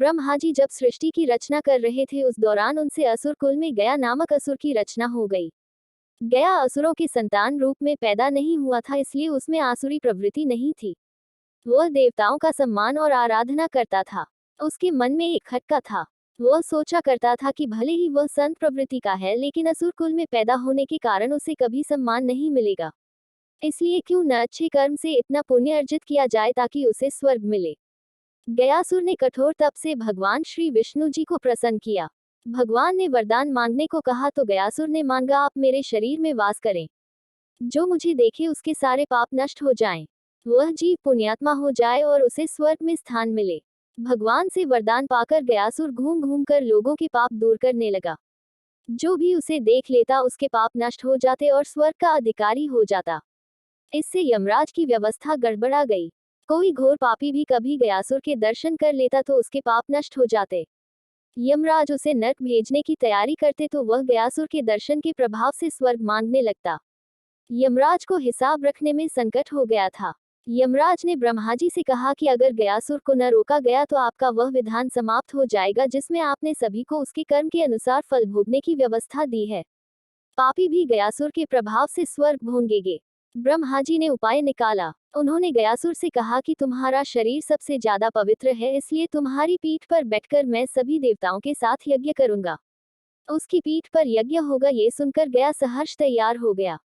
ब्रह्मा जी जब सृष्टि की रचना कर रहे थे उस दौरान उनसे असुर कुल में गया नामक असुर की रचना हो गई। गया असुरों के संतान रूप में पैदा नहीं हुआ था, इसलिए उसमें आसुरी प्रवृत्ति नहीं थी। वह देवताओं का सम्मान और आराधना करता था। उसके मन में एक खटका था। वह सोचा करता था कि भले ही वह संत प्रवृत्ति का है, लेकिन असुर कुल में पैदा होने के कारण उसे कभी सम्मान नहीं मिलेगा। इसलिए क्यों न अच्छे कर्म से इतना पुण्य अर्जित किया जाए ताकि उसे स्वर्ग मिले। गयासुर ने कठोर तप से भगवान श्री विष्णु जी को प्रसन्न किया। भगवान ने वरदान मांगने को कहा तो गयासुर ने मांगा, आप मेरे शरीर में वास करें। जो मुझे देखे उसके सारे पाप नष्ट हो जाएं। वह जीव पुण्यात्मा हो जाए और उसे स्वर्ग में स्थान मिले। भगवान से वरदान पाकर गयासुर घूम घूम कर लोगों के पाप दूर करने लगा। जो भी उसे देख लेता उसके पाप नष्ट हो जाते और स्वर्ग का अधिकारी हो जाता। इससे यमराज की व्यवस्था गड़बड़ा गई। कोई घोर पापी भी कभी गयासुर के दर्शन कर लेता तो उसके पाप नष्ट हो जाते। यमराज उसे नरक भेजने की तैयारी करते तो वह गयासुर के दर्शन के प्रभाव से स्वर्ग मांगने लगता। यमराज को हिसाब रखने में संकट हो गया था। यमराज ने ब्रह्मा जी से कहा कि अगर गयासुर को न रोका गया तो आपका वह विधान समाप्त हो जाएगा जिसमें आपने सभी को उसके कर्म के अनुसार फल भोगने की व्यवस्था दी है। पापी भी गयासुर के प्रभाव से स्वर्ग भोगेंगे। ब्रह्मा जी ने उपाय निकाला। उन्होंने गयासुर से कहा कि तुम्हारा शरीर सबसे ज्यादा पवित्र है, इसलिए तुम्हारी पीठ पर बैठकर मैं सभी देवताओं के साथ यज्ञ करूंगा। उसकी पीठ पर यज्ञ होगा। ये सुनकर गया सहर्ष तैयार हो गया।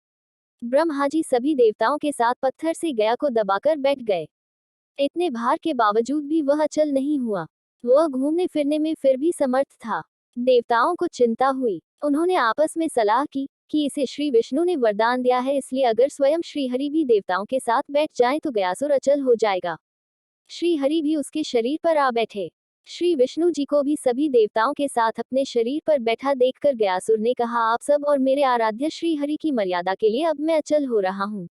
ब्रह्मा जी सभी देवताओं के साथ पत्थर से गया को दबाकर बैठ गए। इतने भार के बावजूद भी वह अचल नहीं हुआ। वह घूमने फिरने में फिर भी समर्थ था। देवताओं को चिंता हुई। उन्होंने आपस में सलाह की कि इसे श्री विष्णु ने वरदान दिया है, इसलिए अगर स्वयं श्रीहरि भी देवताओं के साथ बैठ जाएं तो गयासुर अचल हो जाएगा। श्रीहरि भी उसके शरीर पर आ बैठे। श्री विष्णु जी को भी सभी देवताओं के साथ अपने शरीर पर बैठा देखकर गयासुर ने कहा, आप सब और मेरे आराध्य श्रीहरि की मर्यादा के लिए अब मैं अचल हो रहा हूँ।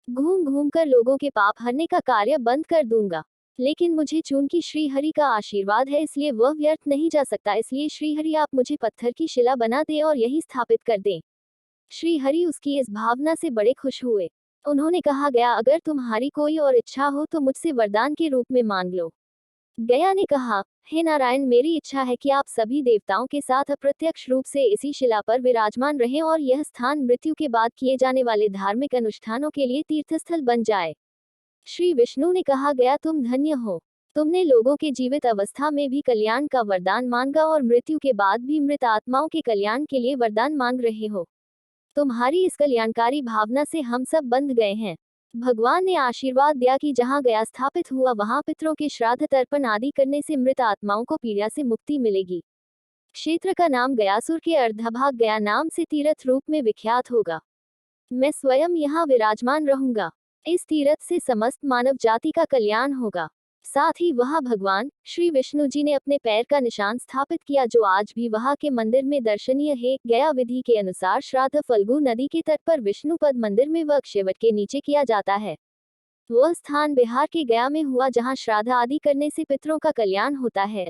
घूम घूम कर लोगों के पाप हरने का कार्य बंद कर दूंगा। लेकिन मुझे चूंकि श्रीहरि का आशीर्वाद है इसलिए वह व्यर्थ नहीं जा सकता, इसलिए श्रीहरि आप मुझे पत्थर की शिला बना दें और यही स्थापित कर दें। श्रीहरि उसकी इस भावना से बड़े खुश हुए। उन्होंने कहा, गया अगर तुम्हारी कोई और इच्छा हो तो मुझसे वरदान के रूप में मांग लो। गया ने कहा, हे नारायण, मेरी इच्छा है कि आप सभी देवताओं के साथ अप्रत्यक्ष रूप से इसी शिला पर विराजमान रहें और यह स्थान मृत्यु के बाद किए जाने वाले धार्मिक अनुष्ठानों के लिए तीर्थस्थल बन जाए। श्री विष्णु ने कहा, गया तुम धन्य हो। तुमने लोगों के जीवित अवस्था में भी कल्याण का वरदान मांगा और मृत्यु के बाद भी मृत आत्माओं के कल्याण के लिए वरदान मांग रहे हो। तुम्हारी इस कल्याणकारी भावना से हम सब बंध गए हैं। भगवान ने आशीर्वाद दिया कि जहाँ गया स्थापित हुआ वहाँ पितरों के श्राद्ध तर्पण आदि करने से मृत आत्माओं को पीड़ा से मुक्ति मिलेगी। क्षेत्र का नाम गयासुर के अर्धभाग गया नाम से तीर्थ रूप में विख्यात होगा। मैं स्वयं यहाँ विराजमान रहूंगा। इस तीर्थ से समस्त मानव जाति का कल्याण होगा। साथ ही वहाँ भगवान श्री विष्णु जी ने अपने पैर का निशान स्थापित किया जो आज भी वहाँ के मंदिर में दर्शनीय है। गया विधि के अनुसार श्राद्ध फल्गु नदी के तट पर विष्णुपद मंदिर में व अक्षयवट के नीचे किया जाता है। वह स्थान बिहार के गया में हुआ जहाँ श्राद्ध आदि करने से पितरों का कल्याण होता है।